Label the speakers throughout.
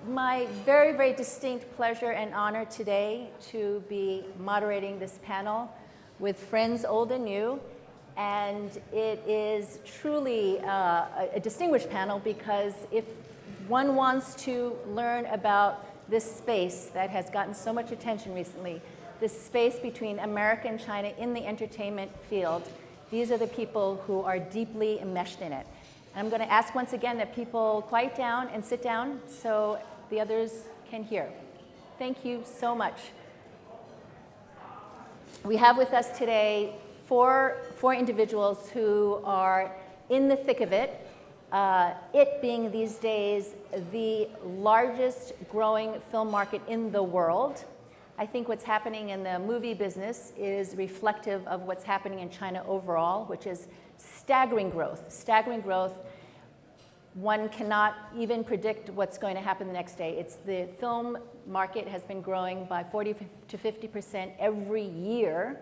Speaker 1: my very, very distinct pleasure and honor today to be moderating this panel with friends old and new. And it is truly a distinguished panel because if one wants to learn about this space that has gotten so much attention recently, this space between America and China in the entertainment field, these are the people who are deeply enmeshed in it. And I'm going to ask once again that people quiet down and sit down so the others can hear. Thank you so much. We have with us today four individuals who are in the thick of it. It being these days the largest growing film market in the world. I think what's happening in the movie business is reflective of what's happening in China overall, which is staggering growth. Staggering growth. One cannot even predict what's going to happen the next day. The film market has been growing by 40 to 50% every year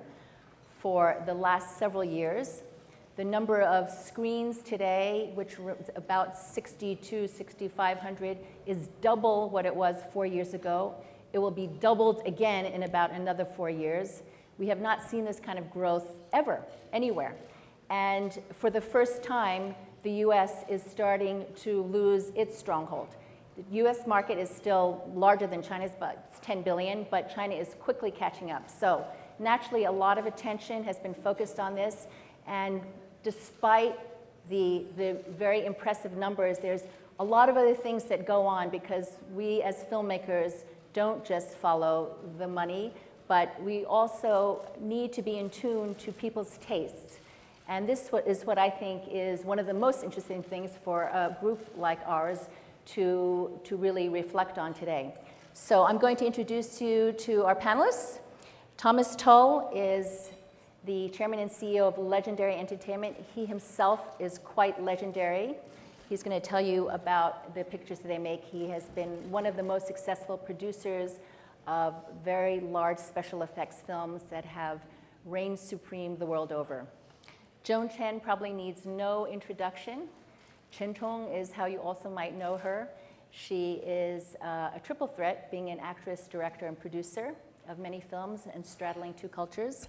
Speaker 1: for the last several years. The number of screens today, which was about 6,500, is double what it was 4 years ago. It will be doubled again in about another 4 years. We have not seen this kind of growth ever, anywhere. And for the first time, the US is starting to lose its stronghold. The US market is still larger than China's, but it's 10 billion, but China is quickly catching up. So naturally, a lot of attention has been focused on this. And despite the very impressive numbers, there's a lot of other things that go on because we as filmmakers don't just follow the money, but we also need to be in tune to people's tastes. And this is what I think is one of the most interesting things for a group like ours to really reflect on today. So I'm going to introduce you to our panelists. Thomas Tull is the chairman and CEO of Legendary Entertainment. He himself is quite legendary. He's going to tell you about the pictures that they make. He has been one of the most successful producers of very large special effects films that have reigned supreme the world over. Joan Chen probably needs no introduction. Chen is how you also might know her. She is a triple threat, being an actress, director, and producer of many films and straddling two cultures.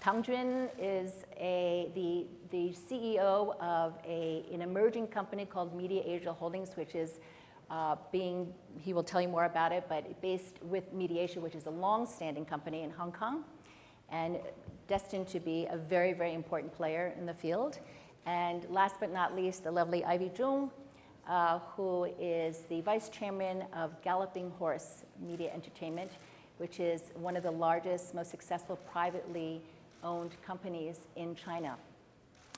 Speaker 1: Tang is the CEO of an emerging company called Media Asia Holdings, which is he will tell you more about it, but based with Media Asia, which is a long-standing company in Hong Kong, and destined to be a very, very important player in the field. And last but not least, the lovely Ivy Zhong, who is the vice chairman of Galloping Media Entertainment, which is one of the largest, most successful privately owned companies in China.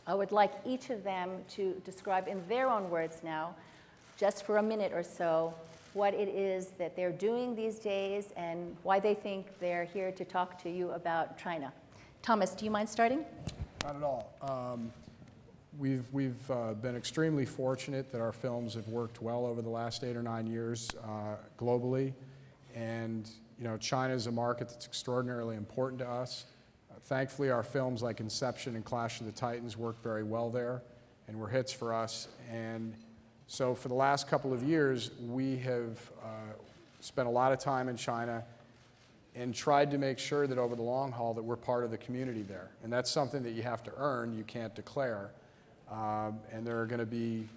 Speaker 1: I would like each of them to describe in their own words now, just for a minute or so, what it is that they're doing these days and why they think they're here to talk to you about China. Thomas, do you mind starting?
Speaker 2: Not at all. We've been extremely fortunate that our films have worked well over the last 8 or 9 years globally. And China is a market that's extraordinarily important to us. Thankfully, our films like Inception and Clash of the Titans work very well there and were hits for us. And so for the last couple of years, we have spent a lot of time in China and tried to make sure that over the long haul that we're part of the community there. And that's something that you have to earn, you can't declare. And there are going to be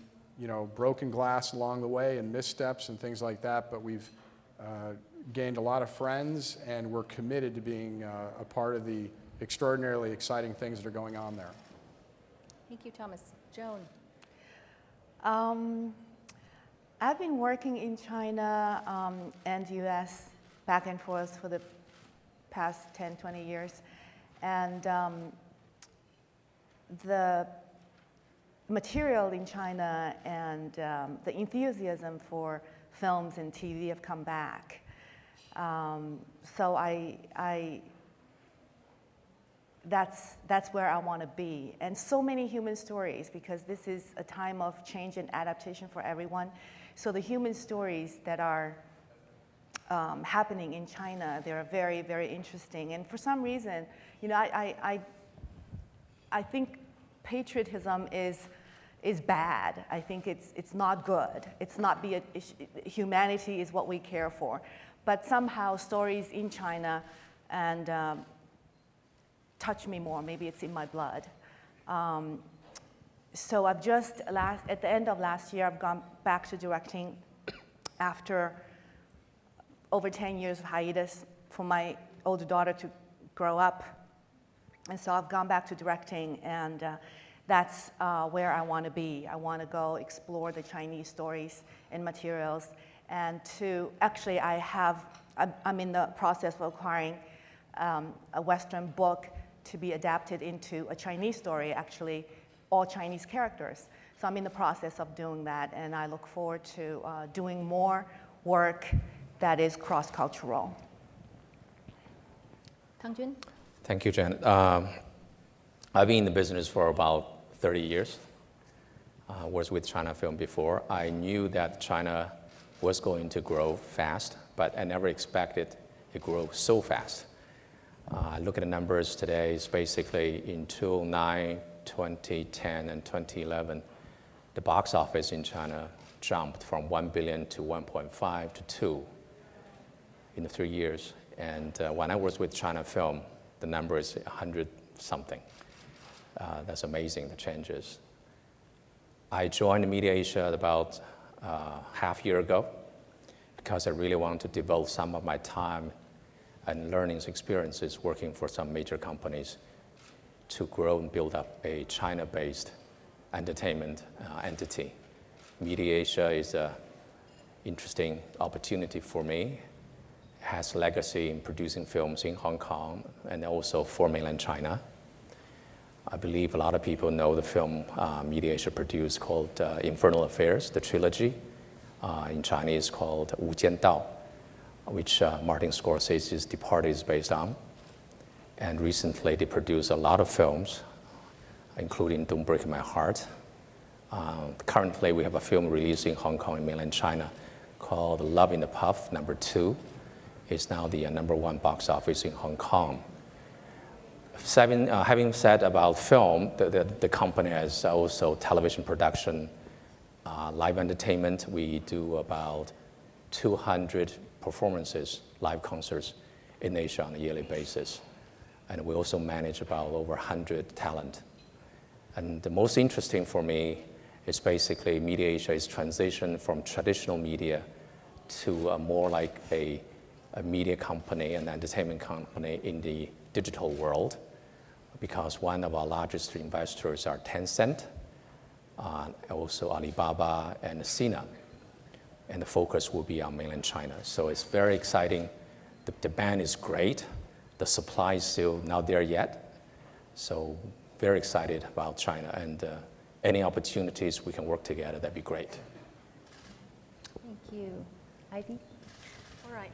Speaker 2: broken glass along the way and missteps and things like that, but we've gained a lot of friends and we're committed to being a part of the extraordinarily exciting things that are going on there.
Speaker 1: Thank you, Thomas. Joan.
Speaker 3: I've been working in China and US back and forth for the past 10, 20 years. And the material in China and the enthusiasm for films and TV have come back. So that's where I want to be. And so many human stories, because this is a time of change and adaptation for everyone. So the human stories that are happening in China, they're very, very interesting. And for some reason, I think patriotism is is bad. I think it's not good. It's not humanity is what we care for. But somehow stories in China and touch me more. Maybe it's in my blood. So I've just, at the end of last year, I've gone back to directing after over 10 years of hiatus for my older daughter to grow up. And so I've gone back to directing, and that's where I want to be. I want to go explore the Chinese stories and materials. And actually, I'm in the process of acquiring a Western book to be adapted into a Chinese story, actually, all Chinese characters. So I'm in the process of doing that, and I look forward to doing more work that is cross-cultural.
Speaker 1: Tangjun?
Speaker 4: Thank you, Jen. I've been in the business for about 30 years. I was with China Film before. I knew that China was going to grow fast, but I never expected it to grow so fast. Look at the numbers today. It's basically in 2009, 2010, and 2011, the box office in China jumped from 1 billion to 1.5 to 2 in the 3 years. And when I was with China Film, the number is 100 something. That's amazing, the changes. I joined Media Asia about half year ago because I really want to devote some of my time and learning experiences working for some major companies to grow and build up a China-based entertainment entity. Media Asia is an interesting opportunity for me. It has legacy in producing films in Hong Kong and also for mainland China. I believe a lot of people know the film Media Asia produced called Infernal Affairs, the trilogy. In Chinese called Wu Jian Dao, which Martin Scorsese's Departed is based on. And recently they produced a lot of films, including Don't Break My Heart. Currently we have a film released in Hong Kong and mainland China called Love in the Puff, #2. It's now the #1 box office in Hong Kong. Having said about film, the company has also television production, live entertainment. We do about 200 performances, live concerts in Asia on a yearly basis. And we also manage about over 100 talent. And the most interesting for me is basically Media Asia's transition from traditional media to more like a media company, an entertainment company in the digital world, because one of our largest investors are Tencent, also Alibaba and Sina, and the focus will be on mainland China. So it's very exciting. The demand is great. The supply is still not there yet. So very excited about China, and any opportunities we can work together, that'd be great.
Speaker 1: Thank you. Ivy?
Speaker 5: All right.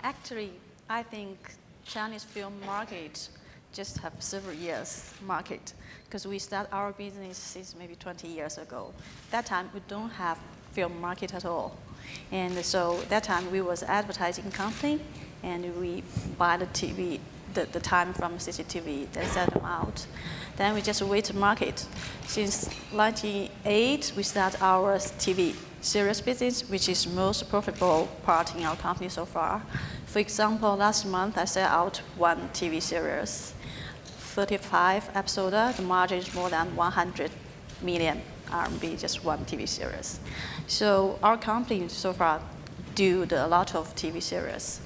Speaker 5: Actually, I think Chinese film market just have several years market, because we start our business since maybe 20 years ago. That time we don't have film market at all. And so that time we was advertising company, and we buy the TV, the time from CCTV, then send them out. Then we just wait to market. Since 1998, we start our TV series business, which is most profitable part in our company so far. For example, last month I set out one TV series, 35 episodes. The margin is more than 100 million RMB, just one TV series. So our company so far do a lot of TV series.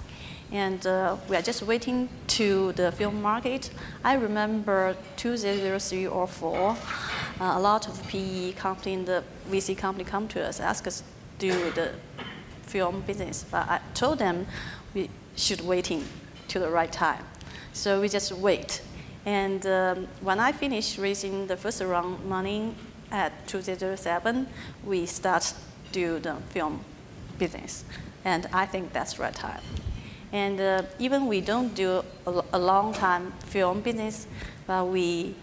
Speaker 5: And we are just waiting to the film market. I remember 2003 or 4, a lot of PE company, the VC company come to us, ask us to do the film business. But I told them we should waiting to the right time. So we just wait. And when I finished raising the first round money at 2007, we start do the film business. And I think that's the right time. And even we don't do a long time film business, but we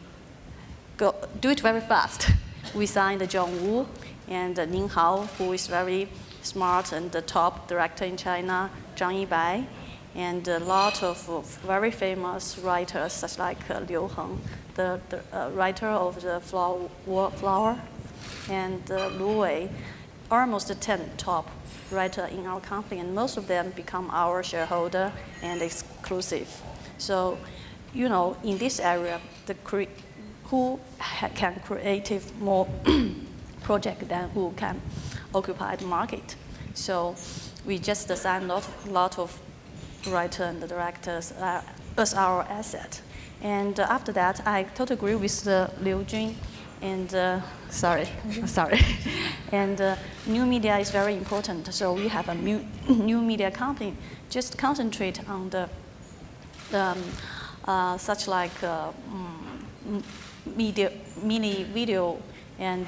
Speaker 5: do it very fast. We signed Zhong and Ning Hao, who is very smart and the top director in China, Zhang Yibai, and a lot of very famous writers such like Liu Heng, the writer of the Flower, and Lu Wei, almost 10 top writer in our company, and most of them become our shareholder and exclusive. So, you know, in this area, who can create more project than who can occupy the market. So we just assign a lot of writers and directors as our asset. And after that, I totally agree with Liu Jun. And sorry. And new media is very important. So we have a new media company. Just concentrate on the such like mini video and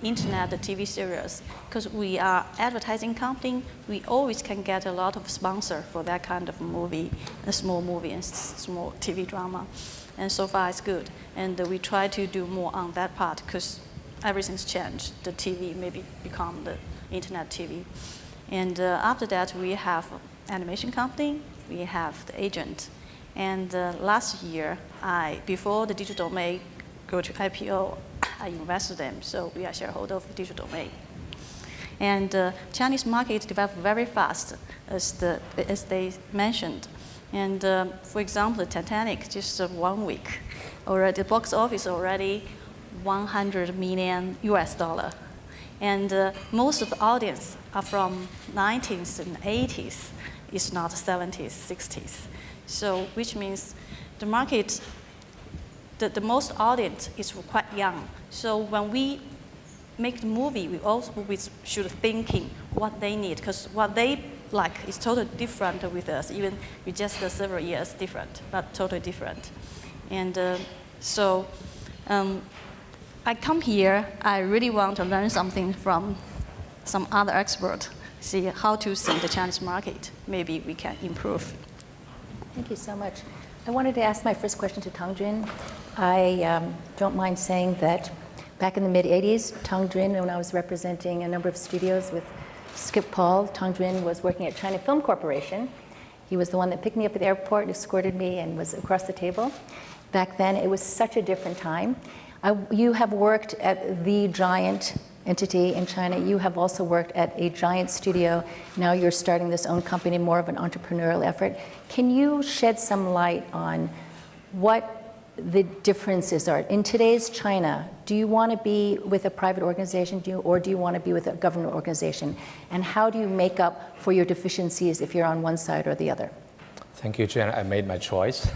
Speaker 5: internet TV series. Because we are advertising company, we always can get a lot of sponsor for that kind of movie, a small movie and small TV drama. And so far it's good. And we try to do more on that part because everything's changed. The TV maybe become the internet TV. And after that, we have animation company, we have the agent. And last year, before the Digital May go to IPO, I invested them, so we are shareholder of Digital May. And Chinese market developed very fast, as they mentioned. And for example, Titanic, just 1 week, already the box office already $100 million US. And most of the audience are from 90s and 80s, it's not 70s, 60s. So which means the market, the most audience is quite young. So when we make the movie, we also should thinking what they need, because what they like is totally different with us, even with just several years different, but totally different. And so I come here, I really want to learn something from some other expert, see how to see the Chinese market. Maybe we can improve.
Speaker 1: Thank you so much. I wanted to ask my first question to Tang Jun. I don't mind saying that back in the mid-'80s, Tang Jun, when I was representing a number of studios with Skip Paul, Tang Jun was working at China Film Corporation. He was the one that picked me up at the airport, escorted me, and was across the table. Back then, it was such a different time. You have worked at the giant entity in China. You have also worked at a giant studio. Now you're starting this own company, more of an entrepreneurial effort. Can you shed some light on what the differences are? In today's China, do you want to be with a private organization, or do you want to be with a government organization? And how do you make up for your deficiencies if you're on one side or the other?
Speaker 4: Thank you, Jen. I made my choice.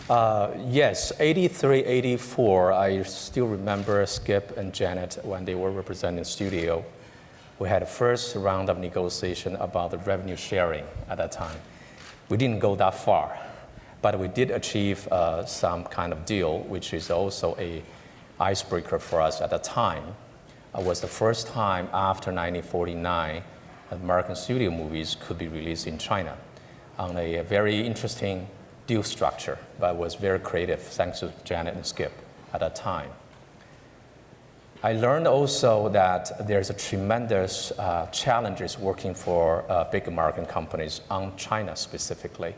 Speaker 4: Yes, 83, 84, I still remember Skip and Janet when they were representing the studio. We had a first round of negotiation about the revenue sharing at that time. We didn't go that far, but we did achieve some kind of deal, which is also an icebreaker for us at that time. It was the first time after 1949 that American studio movies could be released in China on a very interesting deal structure, but was very creative, thanks to Janet and Skip at that time. I learned also that there's a tremendous challenges working for big American companies on China specifically.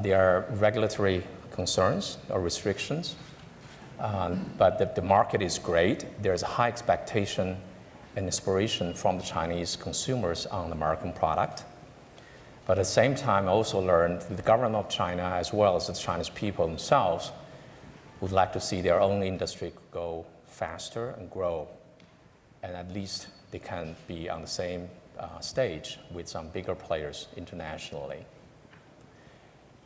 Speaker 4: There are regulatory concerns or restrictions, but the market is great. There's a high expectation and inspiration from the Chinese consumers on the American product. But at the same time, I also learned that the government of China, as well as the Chinese people themselves, would like to see their own industry go faster and grow. And at least they can be on the same stage with some bigger players internationally.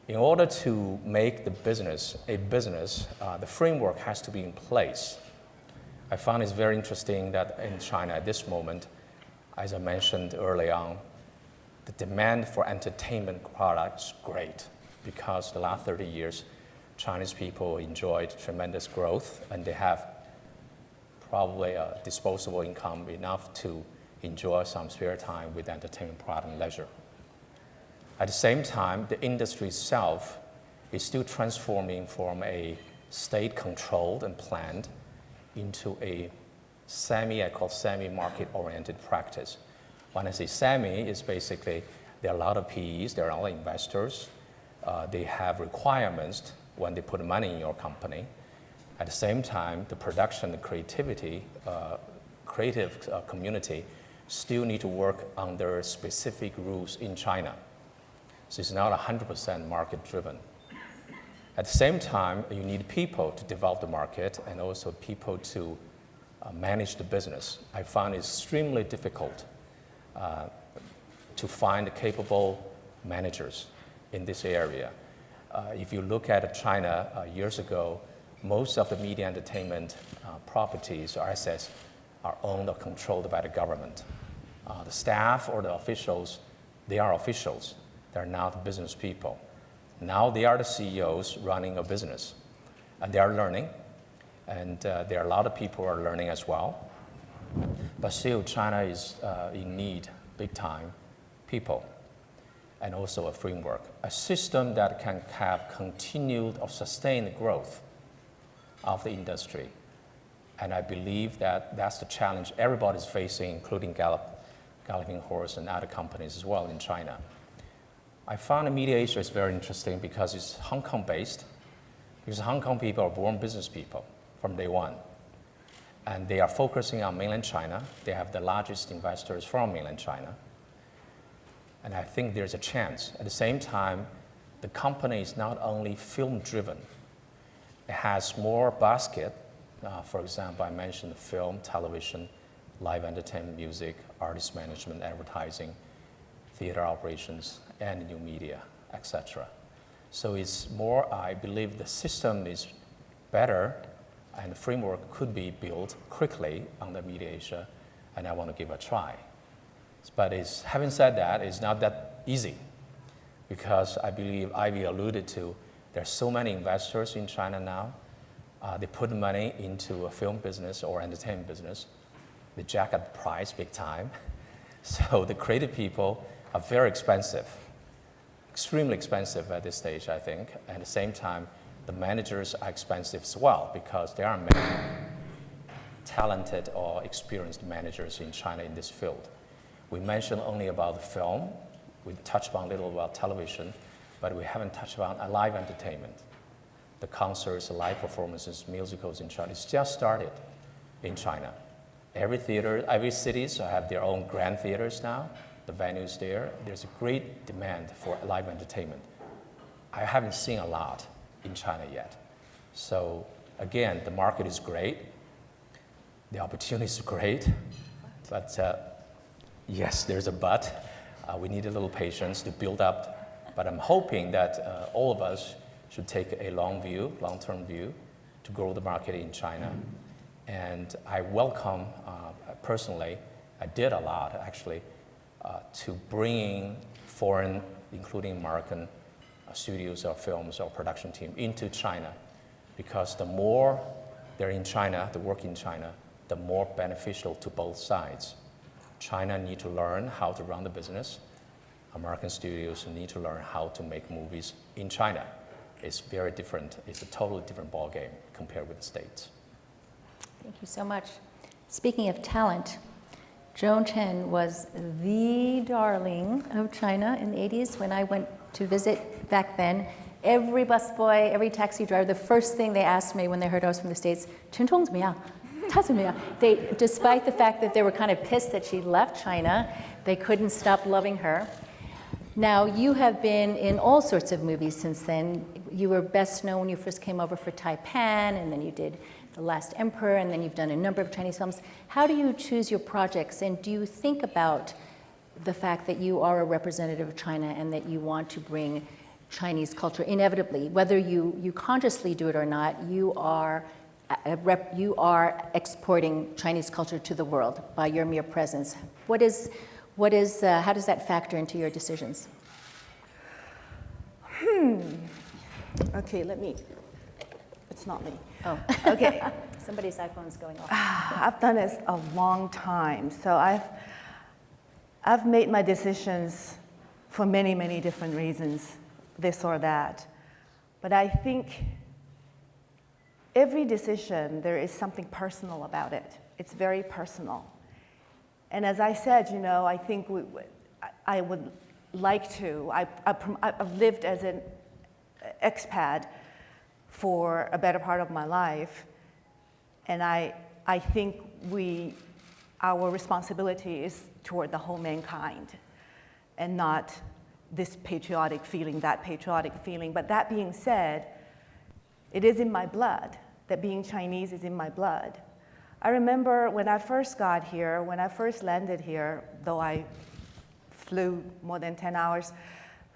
Speaker 4: In order to make the business a business, the framework has to be in place. I found it's very interesting that in China at this moment, as I mentioned early on, the demand for entertainment products is great because the last 30 years, Chinese people enjoyed tremendous growth and they have probably a disposable income enough to enjoy some spare time with entertainment product and leisure. At the same time, the industry itself is still transforming from a state-controlled and planned into a I call semi-market-oriented practice. When I say semi, it's basically there are a lot of PEs, there are a lot of investors. They have requirements when they put money in your company. At the same time, the production, the creativity, creative community still need to work under specific rules in China. So it's not 100% market driven. At the same time, you need people to develop the market and also people to manage the business. I found it extremely difficult to find capable managers in this area. If you look at China years ago, most of the media entertainment properties or assets are owned or controlled by the government. The staff or the officials, they are officials. They're not business people. Now they are the CEOs running a business. And they are learning. And there are a lot of people who are learning as well. But still, China is in need, big time, people. And also a framework, a system that can have continued or sustained growth of the industry. And I believe that that's the challenge everybody's facing, including Galloping Horse and other companies as well in China. I found Media Asia is very interesting because it's Hong Kong based, because Hong Kong people are born business people from day one. And they are focusing on mainland China. They have the largest investors from mainland China. And I think there's a chance. At the same time, the company is not only film driven, it has more basket. For example, I mentioned film, television, live entertainment, music, artist management, advertising, theater operations, and new media, etc. So it's more, I believe the system is better and the framework could be built quickly on the Media Asia, and I want to give it a try. But having said that, it's not that easy because I believe Ivy alluded to, there's so many investors in China now. They put money into a film business or entertainment business. They jack up the price big time. So the creative people are very expensive, extremely expensive at this stage, I think. At the same time, the managers are expensive as well because there are many talented or experienced managers in China in this field. We mentioned only about the film. We touched upon a little about television, but we haven't touched upon live entertainment. The concerts, live performances, musicals in China. It's just started in China. Every theater, every cities have their own grand theaters now. The venues there. There's a great demand for live entertainment. I haven't seen a lot in China yet. So again, the market is great. The opportunity is great. But yes, there's a but. We need a little patience to build up. But I'm hoping that all of us should take a long-term view to grow the market in China. And I welcome, personally, I did a lot actually, to bringing foreign, including American studios or films or production team into China. Because the more they're in China, the work in China, the more beneficial to both sides. China need to learn how to run the business. American studios need to learn how to make movies in China. It's very different. It's a totally different ballgame compared with the States.
Speaker 1: Thank you so much. Speaking of talent, Joan Chen was the darling of China in the 80s. When I went to visit back then, every busboy, every taxi driver, the first thing they asked me when they heard I was from the States, Chen Zhong怎么样? Despite the fact that they were kind of pissed that she left China, they couldn't stop loving her. Now, you have been in all sorts of movies since then. You were best known when you first came over for Taipan, and then you did The Last Emperor, and then you've done a number of Chinese films. How do you choose your projects, and do you think about the fact that you are a representative of China and that you want to bring Chinese culture inevitably, whether you consciously do it or not, you are exporting Chinese culture to the world by your mere presence. How does that factor into your decisions?
Speaker 3: Okay, it's not me.
Speaker 1: Oh,
Speaker 3: okay.
Speaker 1: Somebody's iPhone's going off.
Speaker 3: I've done this a long time, so I've made my decisions for many, many different reasons, this or that. But I think every decision, there is something personal about it. It's very personal. And as I said, I think I would like to. I've lived as an expat for a better part of my life. And I think our responsibility is toward the whole mankind and not this patriotic feeling, that patriotic feeling. But that being said, it is in my blood, that being Chinese is in my blood. I remember when I first got here, when I first landed here, though I flew more than 10 hours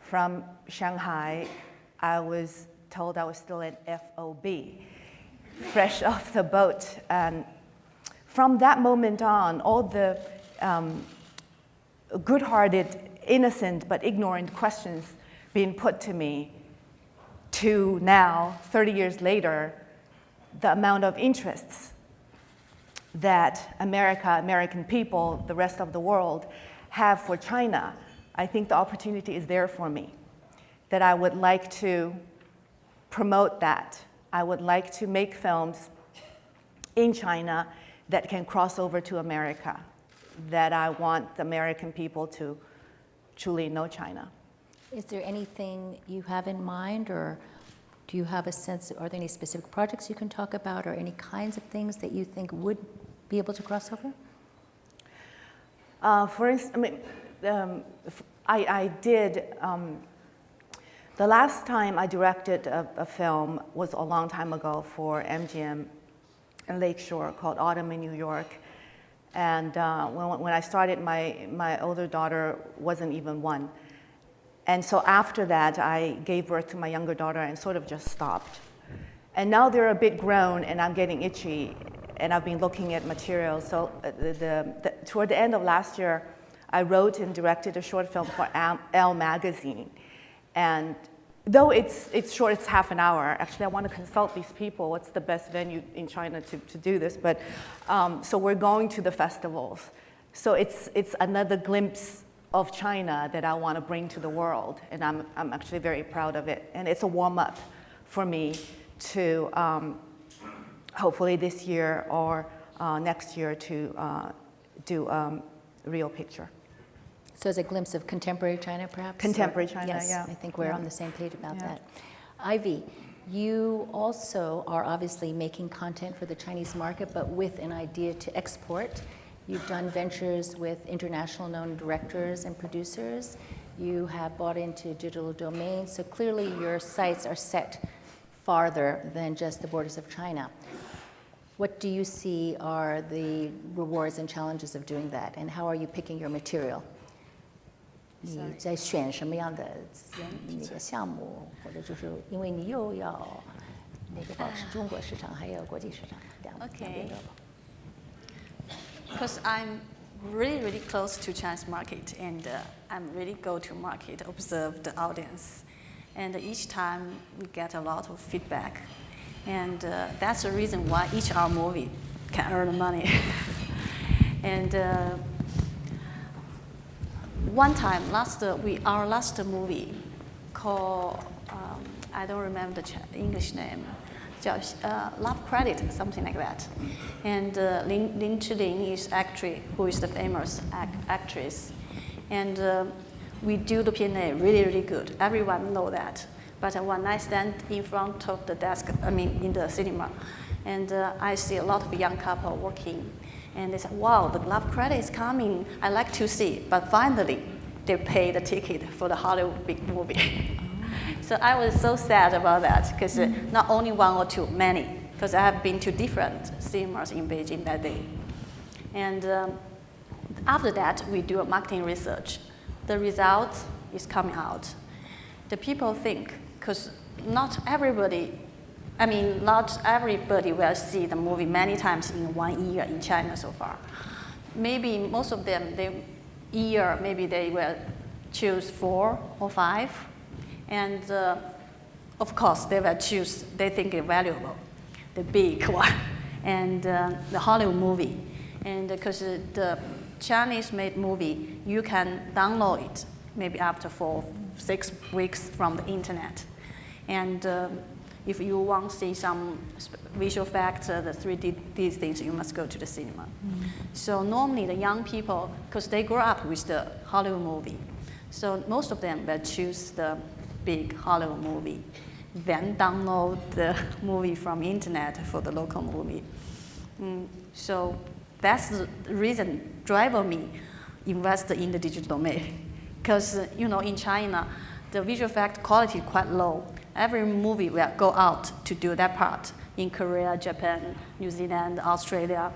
Speaker 3: from Shanghai, I was told I was still an FOB, fresh off the boat. And from that moment on, all the good-hearted, innocent but ignorant questions being put to me, to now, 30 years later, the amount of interests that America, American people, the rest of the world have for China, I think the opportunity is there for me, that I would like to promote that. I would like to make films in China that can cross over to America, that I want the American people to truly know China.
Speaker 1: Is there anything you have in mind, or do you have a sense, are there any specific projects you can talk about, or any kinds of things that you think would be able to cross over?
Speaker 3: For instance, I did, the last time I directed a film was a long time ago for MGM in Lakeshore called Autumn in New York. And when I started, my older daughter wasn't even 1. And so after that, I gave birth to my younger daughter and sort of just stopped. And now they're a bit grown and I'm getting itchy and I've been looking at material. So toward the end of last year, I wrote and directed a short film for Elle magazine. And though it's short, it's half an hour. Actually, I want to consult these people. What's the best venue in China to do this? But so we're going to the festivals. So it's another glimpse of China that I want to bring to the world, and I'm actually very proud of it. And it's a warm-up for me to hopefully this year or next year to do a real picture.
Speaker 1: So as a glimpse of contemporary China, perhaps?
Speaker 3: Contemporary China,
Speaker 1: yes,
Speaker 3: yeah.
Speaker 1: I think we're on the same page about
Speaker 3: Yeah.
Speaker 1: that. Ivy, you also are obviously making content for the Chinese market, but with an idea to export. You've done ventures with international known directors and producers. You have bought into digital domains, so clearly your sights are set farther than just the borders of China. What do you see are the rewards and challenges of doing that, and how are you picking your material? 你在选什么样的那个项目，或者就是因为你又要那个保持中国市场，还有国际市场两边都有。
Speaker 5: Because I'm really, really close to Chinese market, and I'm really go to market, observe the audience, and each time we get a lot of feedback, and that's the reason why each our movie can earn money. And one time, our last movie called, I don't remember the English name, just Love Credit, something like that. And Lin Chilin is actress, who is the famous actress. And we do the P&A really, really good. Everyone know that. But when I stand in front of the desk, in the cinema, and I see a lot of young couple working, and they said, wow, the Love Credit is coming. I like to see. But finally, they pay the ticket for the Hollywood big movie. So I was so sad about that, because not only one or two, many, because I have been to different cinemas in Beijing that day. And after that, we do a marketing research. The result is coming out. The people think, because not everybody will see the movie many times in 1 year in China so far. Maybe most of them, maybe they will choose 4 or 5. And of course, they will choose, they think it's valuable, the big one, and the Hollywood movie. And because the Chinese-made movie, you can download it maybe after 4-6 weeks from the internet. And if you want to see some visual effects, the 3D, these things, you must go to the cinema. Mm-hmm. So normally the young people, because they grow up with the Hollywood movie, so most of them will choose the big Hollywood movie. then download the movie from internet for the local movie. So that's the reason driver me invest in the digital domain. Because in China, the visual effect quality is quite low. Every movie will go out to do that part. In Korea, Japan, New Zealand, Australia,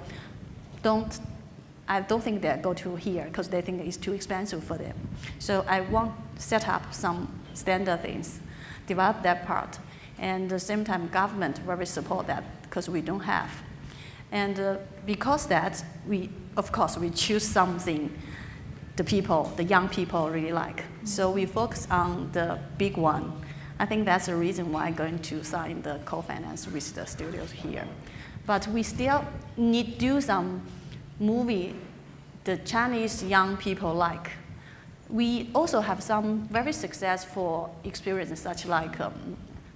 Speaker 5: I don't think they go to here because they think it's too expensive for them. So I want to set up some standard things, develop that part. And at the same time, government very support that because we don't have. And because that, of course, we choose something the young people really like. So we focus on the big one. I think that's the reason why I'm going to sign the co-finance with the studios here. But we still need to do some movie the Chinese young people like. We also have some very successful experiences such like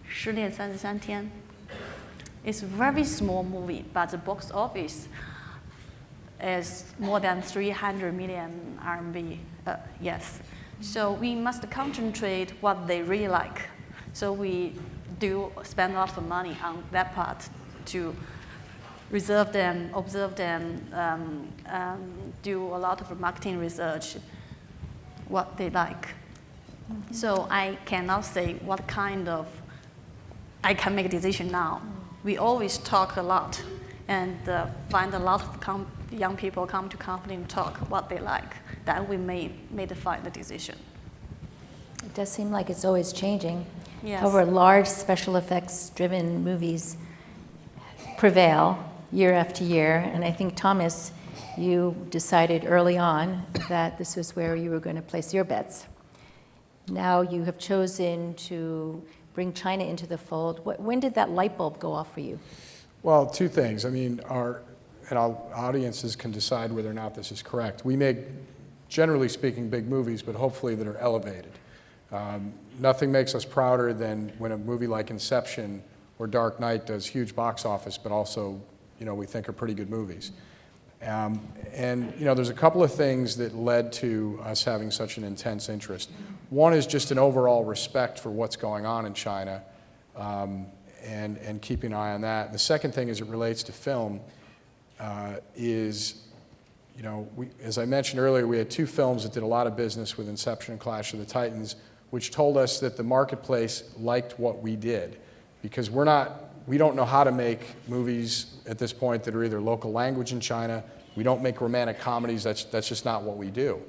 Speaker 5: 失恋33天. It's a very small movie, but the box office is more than 300 million RMB, yes. So we must concentrate what they really like. So we do spend a lot of money on that part to reserve them, observe them, do a lot of marketing research, what they like. So I cannot say what kind of, I can make a decision now. We always talk a lot and find a lot of young people come to company and talk what they like. Then we made the final decision.
Speaker 1: It does seem like it's always changing.
Speaker 5: Yes.
Speaker 1: However, large special effects driven movies prevail year after year. And I think, Thomas, you decided early on that this was where you were going to place your bets. Now you have chosen to bring China into the fold. When did that light bulb go off for you?
Speaker 2: Well, two things. I mean, our audiences can decide whether or not this is correct. We make, generally speaking, big movies, but hopefully that are elevated. Nothing makes us prouder than when a movie like Inception or Dark Knight does huge box office, but also, we think are pretty good movies. And there's a couple of things that led to us having such an intense interest. One is just an overall respect for what's going on in China, and keeping an eye on that. And the second thing as it relates to film is, as I mentioned earlier, we had two films that did a lot of business with Inception and Clash of the Titans, which told us that the marketplace liked what we did, because we don't know how to make movies at this point that are either local language in China. We don't make romantic comedies. That's just not what we do.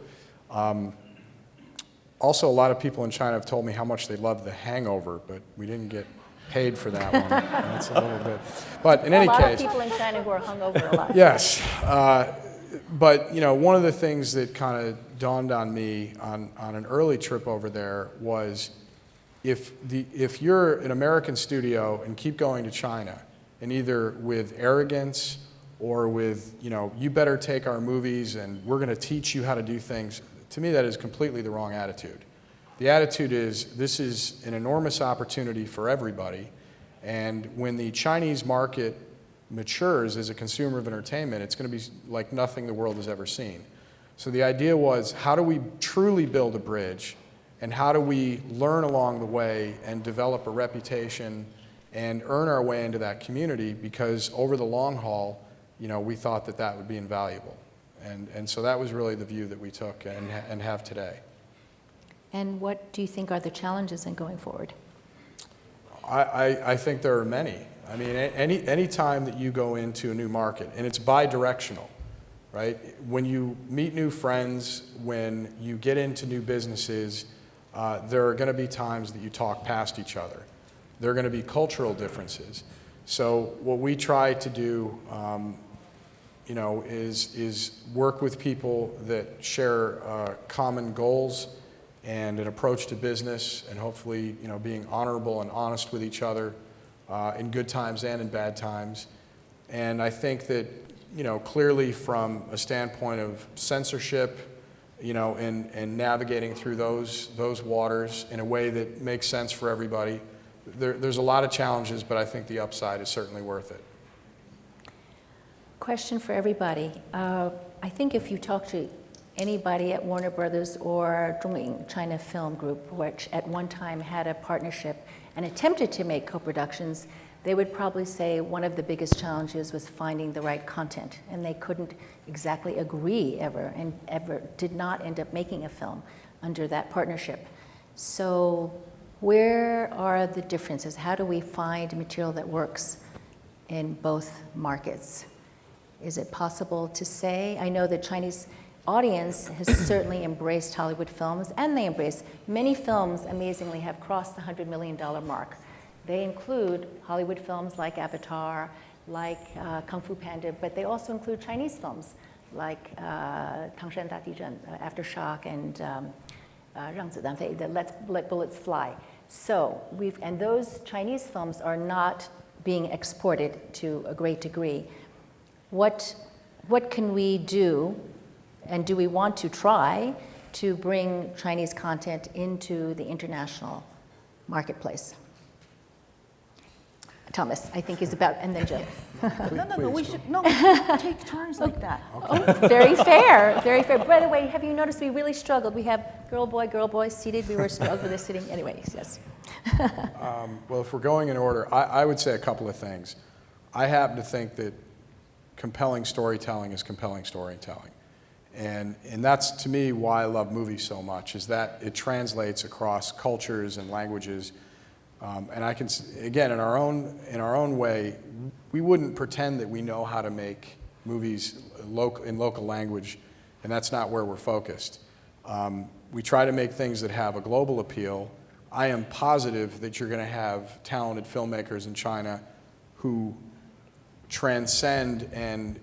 Speaker 2: Also, a lot of people in China have told me how much they love The Hangover, but we didn't get paid for that one. That's a little bit. But in any case,
Speaker 1: a lot of people in China who are hungover a lot.
Speaker 2: Yes, but one of the things that kind of dawned on me on an early trip over there was, if you're an American studio and keep going to China, and either with arrogance or with you better take our movies and we're going to teach you how to do things, to me that is completely the wrong attitude. The attitude is, this is an enormous opportunity for everybody, and when the Chinese market matures as a consumer of entertainment, it's going to be like nothing the world has ever seen. So the idea was, how do we truly build a bridge, and how do we learn along the way and develop a reputation and earn our way into that community, because over the long haul, we thought that would be invaluable. And so that was really the view that we took and have today.
Speaker 1: And what do you think are the challenges in going forward?
Speaker 2: I think there are many. I mean, any time that you go into a new market, and it's bi-directional, right? When you meet new friends, when you get into new businesses, there are going to be times that you talk past each other. There are going to be cultural differences. So what we try to do, is work with people that share common goals and an approach to business, and hopefully, being honorable and honest with each other in good times and in bad times. And I think that, clearly from a standpoint of censorship, and navigating through those waters in a way that makes sense for everybody, there's a lot of challenges, but I think the upside is certainly worth it.
Speaker 1: Question for everybody. I think if you talk to anybody at Warner Brothers or Zhong China Film Group, which at one time had a partnership and attempted to make co-productions, they would probably say one of the biggest challenges was finding the right content, and they couldn't exactly agree ever, and ever did not end up making a film under that partnership. So where are the differences? How do we find material that works in both markets? Is it possible to say? I know the Chinese audience has certainly embraced Hollywood films, and they embrace many films, amazingly, have crossed the $100 million mark. They include Hollywood films like Avatar, like Kung Fu Panda, but they also include Chinese films like Tang Shen Da Di Zhen, Aftershock, and Roundtable, the Let Bullets Fly. So and those Chinese films are not being exported to a great degree. What can we do, and do we want to try to bring Chinese content into the international marketplace? Thomas, I think, is about, and then Joe.
Speaker 3: No, we should take turns like that.
Speaker 1: Oh, very fair, very fair. By the way, have you noticed we really struggled? We have girl, boy seated. We were struggling with this sitting. Anyways, yes.
Speaker 2: Well, if we're going in order, I would say a couple of things. I happen to think that compelling storytelling is compelling storytelling. And that's, to me, why I love movies so much, is that it translates across cultures and languages. And I can, again, in our own way, we wouldn't pretend that we know how to make movies in local language, and that's not where we're focused. We try to make things that have a global appeal. I am positive that you're going to have talented filmmakers in China who transcend, and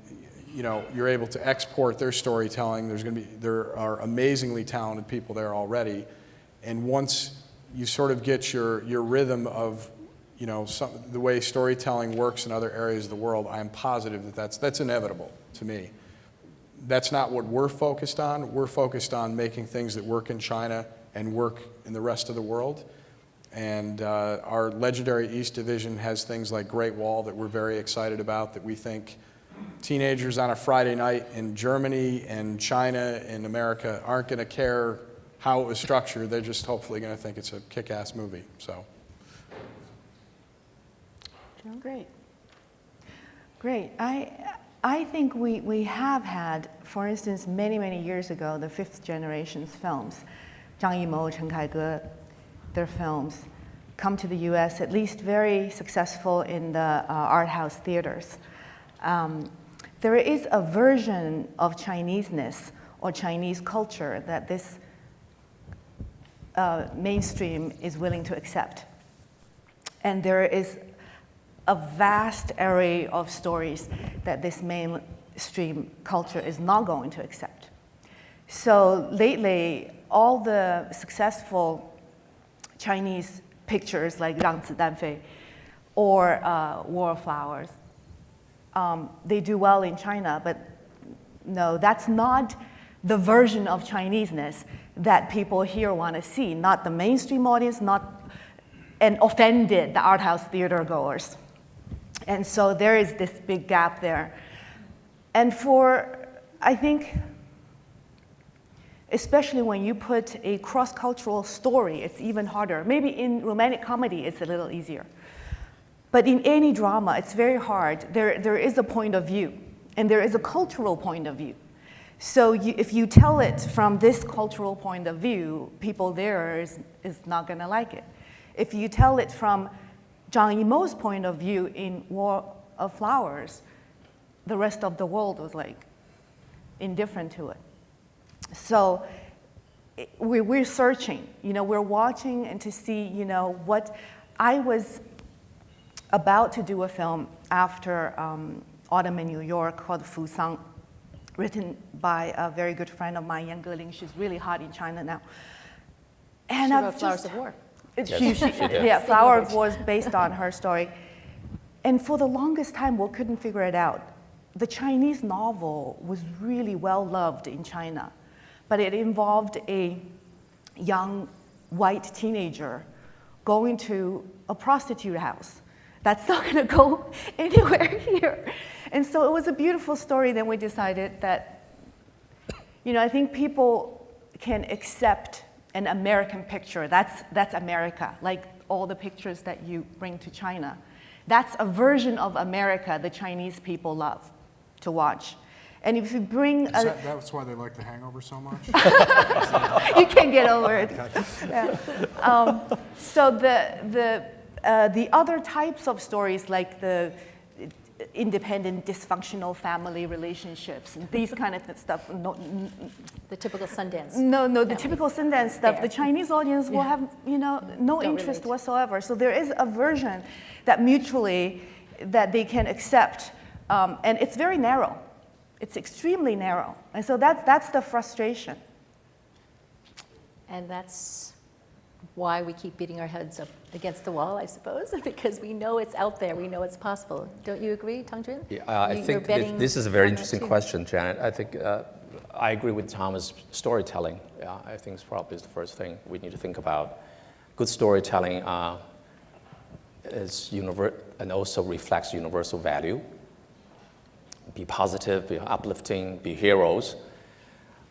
Speaker 2: you're able to export their storytelling. There are amazingly talented people there already, and once you sort of get your rhythm of the way storytelling works in other areas of the world, I am positive that that's inevitable to me. That's not what we're focused on. We're focused on making things that work in China and work in the rest of the world. And our legendary East Division has things like Great Wall that we're very excited about, that we think teenagers on a Friday night in Germany and China and America aren't going to care how it was structured. They're just hopefully going to think it's a kick-ass movie. So,
Speaker 3: great. I think we have had, for instance, many years ago, the fifth generation's films, Zhang Yimou, Chen Kaige, their films come to the U.S., at least very successful in the art house theaters. There is a version of Chineseness or Chinese culture that this mainstream is willing to accept. And there is a vast array of stories that this mainstream culture is not going to accept. So lately, all the successful Chinese pictures like 让子弹飞 or War of Flowers, they do well in China, but no, that's not the version of Chineseness that people here want to see, not the mainstream audience, and offended the art house theater goers. And so there is this big gap there. And I think, especially when you put a cross-cultural story, it's even harder. Maybe in romantic comedy, it's a little easier. But in any drama, it's very hard. There is a point of view, and there is a cultural point of view. So if you tell it from this cultural point of view, people there is not going to like it. If you tell it from Zhang Yimou's point of view in War of Flowers, the rest of the world was like indifferent to it. So we're searching, we're watching and to see, what. I was about to do a film after Autumn in New York called Fusang, written by a very good friend of mine, Yan Geling. She's really hot in China now. And
Speaker 1: she wrote Flowers of War.
Speaker 4: She did.
Speaker 3: Yeah, Flower of War is based on her story. And for the longest time, we couldn't figure it out. The Chinese novel was really well loved in China, but it involved a young white teenager going to a prostitute house. That's not going to go anywhere here. And so it was a beautiful story. Then we decided that, I think people can accept an American picture. That's America. Like all the pictures that you bring to China. That's a version of America the Chinese people love to watch. And if you bring
Speaker 2: That's why they like The Hangover so much?
Speaker 3: you can't get over it. Yeah. So the other types of stories, like the independent, dysfunctional family relationships, and these kind of stuff.
Speaker 1: The typical Sundance.
Speaker 3: The typical Sundance stuff. The Chinese audience will have, no interest whatsoever. So there is a version that mutually that they can accept, and it's very narrow. It's extremely narrow, and so that's the frustration.
Speaker 1: And that's why we keep beating our heads up against the wall, I suppose, because we know it's out there, we know it's possible. Don't you agree, Tang Jun?
Speaker 4: Yeah, I think this is a very interesting question, Janet. I think I agree with Thomas. Storytelling, I think is probably the first thing we need to think about. Good storytelling is and also reflects universal value. Be positive, be uplifting, be heroes.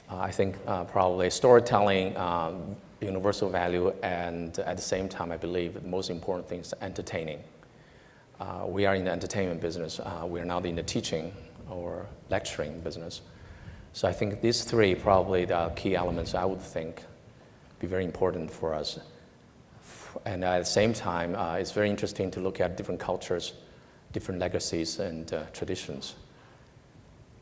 Speaker 4: I think probably storytelling, universal value, and at the same time, I believe the most important thing is entertaining. We are in the entertainment business. We are not in the teaching or lecturing business. So I think these three probably the key elements I would think be very important for us. And at the same time, it's very interesting to look at different cultures, different legacies and traditions.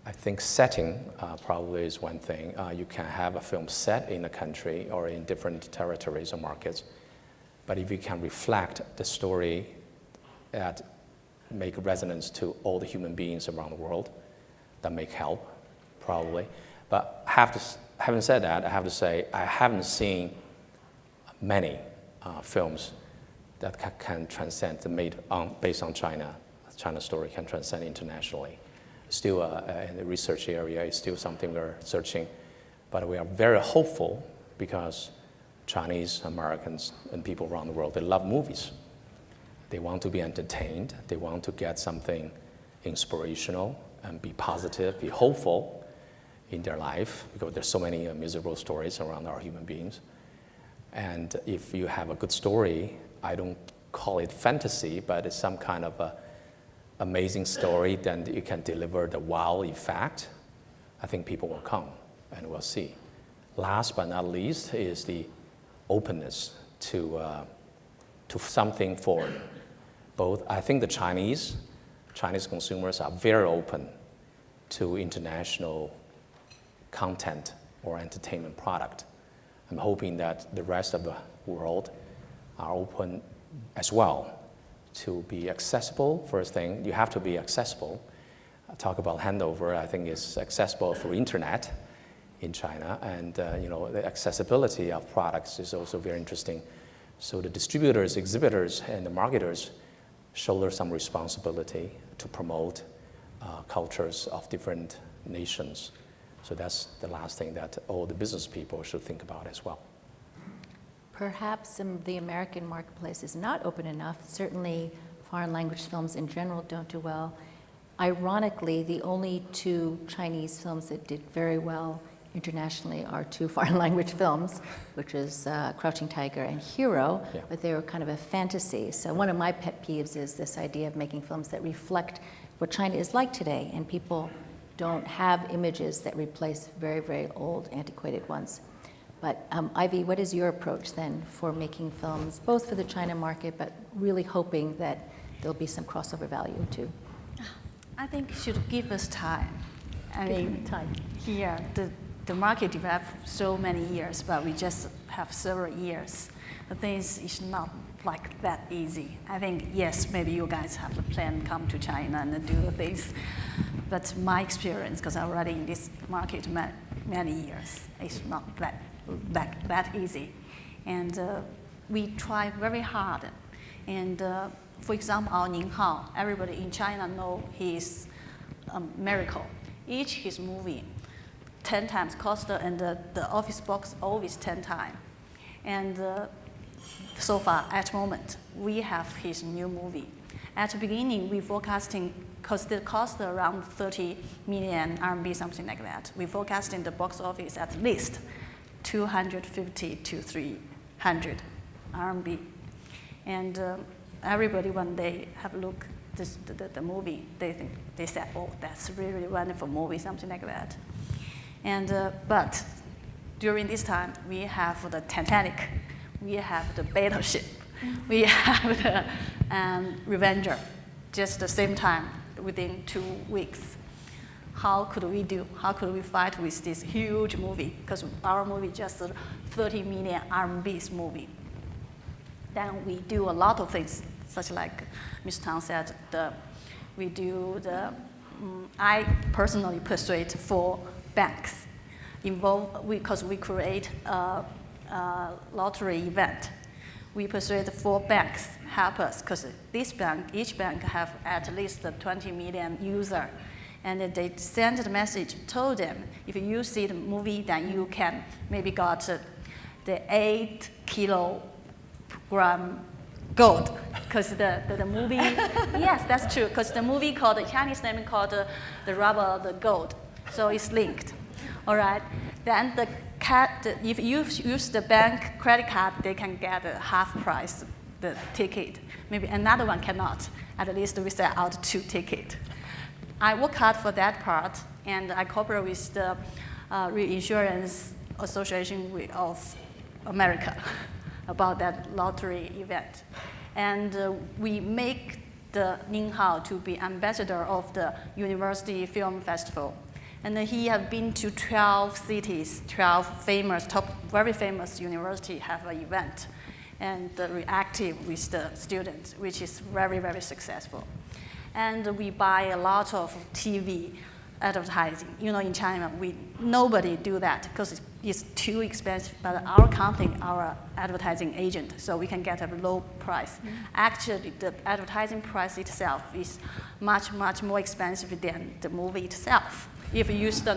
Speaker 4: I think setting probably is one thing. You can have a film set in a country or in different territories or markets, but if you can reflect the story that make resonance to all the human beings around the world, that may help, probably. But having said that, I have to say I haven't seen many films that can transcend, based on China story can transcend internationally. Still in the research area, it's still something we're searching, but we are very hopeful because Chinese, Americans, and people around the world, they love movies. They want to be entertained. They want to get something inspirational and be positive, be hopeful in their life, because there's so many miserable stories around our human beings. And if you have a good story, I don't call it fantasy, but it's some kind of a amazing story, then you can deliver the wow effect, I think people will come and will see. Last but not least is the openness to something foreign. I think the Chinese consumers are very open to international content or entertainment product. I'm hoping that the rest of the world are open as well to be accessible. First thing, you have to be accessible. Talk about handover, I think it's accessible through internet in China, and the accessibility of products is also very interesting. So the distributors, exhibitors, and the marketers shoulder some responsibility to promote cultures of different nations. So that's the last thing that all the business people should think about as well.
Speaker 1: Perhaps the American marketplace is not open enough. Certainly, foreign language films in general don't do well. Ironically, the only two Chinese films that did very well internationally are two foreign language films, which is Crouching Tiger and Hero, but they were kind of a fantasy. So one of my pet peeves is this idea of making films that reflect what China is like today, and people don't have images that replace very, very old, antiquated ones. But Ivy, what is your approach then for making films, both for the China market, but really hoping that there'll be some crossover value too?
Speaker 5: I think you should give us time. I mean,
Speaker 1: time.
Speaker 5: Here, the market developed so many years, but we just have several years. The thing is, it's not like that easy. I think, yes, maybe you guys have a plan, come to China and do the things. But my experience, because I'm already in this market many years, it's not that easy. And we try very hard. And for example, our Ning Hao, everybody in China know he's a miracle. Each his movie, 10 times cost, and the office box always 10 times. And so far, at the moment, we have his new movie. At the beginning, we forecasting, because the cost around 30 million RMB, something like that. We forecasting the box office at least 250 to 300 RMB. And everybody, when they have looked the movie, they said, oh, that's really, really wonderful movie, something like that. And but during this time, we have the Titanic, we have the Battleship, we have the Revenger, just the same time, within 2 weeks. How could we do? How could we fight with this huge movie? Because our movie just a 30 million RMB's movie. Then we do a lot of things, such like Ms. Tang said, we do the, I personally persuade 4 banks involved, because we create a lottery event. We persuade 4 banks help us, because each bank have at least 20 million users. And they send the message, told them, if you see the movie, then you can maybe got the 8 kilogram gold. Because the movie, yes, that's true, because the movie called, the Chinese name called the rubber, the gold. So it's linked, all right? Then if you use the bank credit card, they can get a half price, the ticket. Maybe another one cannot. At least we sell out 2 tickets. I work hard for that part, and I cooperate with the Reinsurance Association of America about that lottery event. And we make the Ning Hao to be ambassador of the University Film Festival. And he has been to 12 cities, 12 famous, very famous universities have an event, and reactive with the students, which is very, very successful. And we buy a lot of TV advertising. You know, in China, nobody do that because it's too expensive. But our company, our advertising agent, so we can get a low price. Actually, the advertising price itself is much, much more expensive than the movie itself. If you use the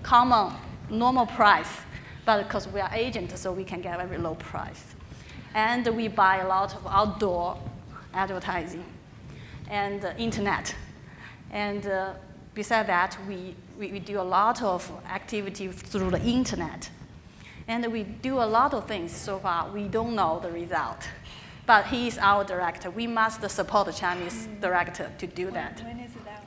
Speaker 5: common, normal price, but because we are agents, so we can get a very low price. And we buy a lot of outdoor advertising and internet. And besides that, we do a lot of activity through the internet. And we do a lot of things so far. We don't know the result. But he is our director. We must support the Chinese director to do that.
Speaker 3: When is it out?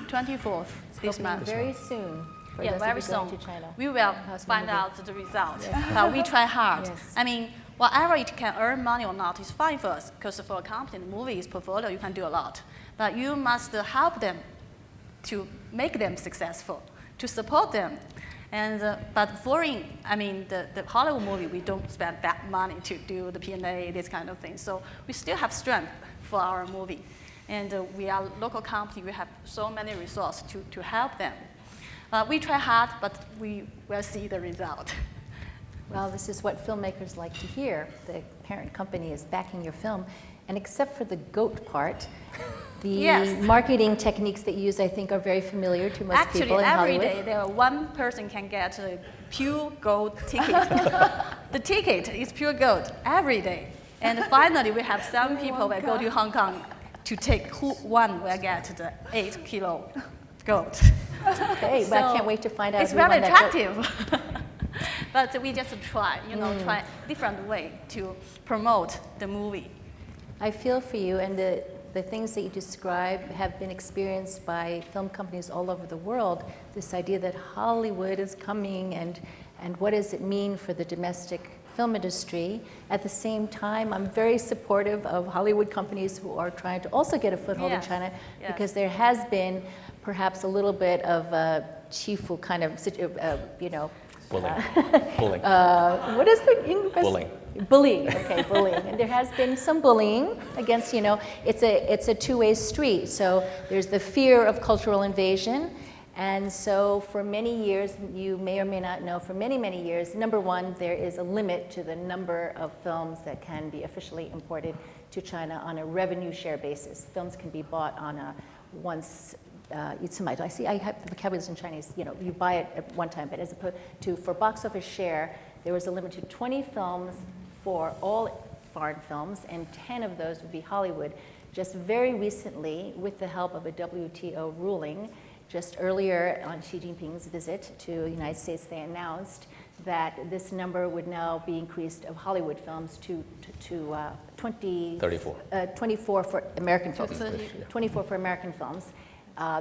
Speaker 5: 24th this month.
Speaker 1: Very soon. For
Speaker 5: Yeah,
Speaker 1: those of
Speaker 5: very
Speaker 1: you going
Speaker 5: soon.
Speaker 1: to China.
Speaker 5: We will find out the result. But we try hard.
Speaker 1: Yes.
Speaker 5: I mean, whatever it can earn money or not is fine for us, because for a company, the movie is portfolio, you can do a lot. But you must help them to make them successful, to support them. And but foreign, I mean, the Hollywood movie, we don't spend that money to do the P&A, this kind of thing. So we still have strength for our movie. And we are a local company, we have so many resources to help them. We try hard, but we will see the result.
Speaker 1: Well, this is what filmmakers like to hear. The parent company is backing your film. And except for the goat part, the
Speaker 5: Yes.
Speaker 1: marketing techniques that you use, I think, are very familiar to most people in
Speaker 5: Actually,
Speaker 1: Hollywood.
Speaker 5: every day, one person can get a pure gold ticket. The ticket is pure gold every day. And finally, we have some people that go to Hong Kong to take who one will get the 8 kilo gold.
Speaker 1: Okay, but I can't wait to find out
Speaker 5: It's
Speaker 1: who won
Speaker 5: very
Speaker 1: that goat.
Speaker 5: attractive. But we just try, try different way to promote the movie.
Speaker 1: I feel for you, and the things that you describe have been experienced by film companies all over the world. This idea that Hollywood is coming, and what does it mean for the domestic film industry? At the same time, I'm very supportive of Hollywood companies who are trying to also get a foothold in
Speaker 5: Yes,
Speaker 1: China,
Speaker 5: yes.
Speaker 1: because there has been perhaps a little bit of a chifu kind of,
Speaker 4: Bullying. Bullying.
Speaker 1: what is the English?
Speaker 4: Bullying.
Speaker 1: Bullying, okay, bullying. And there has been some bullying against, it's a two-way street. So there's the fear of cultural invasion. And so for many years, you may or may not know, for many, many years, number one, there is a limit to the number of films that can be officially imported to China on a revenue share basis. Films can be bought on a once, I see I have the vocabulary in Chinese, you buy it at one time, but as opposed to for box office share, there was a limit to 20 films for all foreign films, and 10 of those would be Hollywood. Just very recently, with the help of a WTO ruling, just earlier on Xi Jinping's visit to the United States, they announced that this number would now be increased of Hollywood films to 24 for American films. 24 for American films,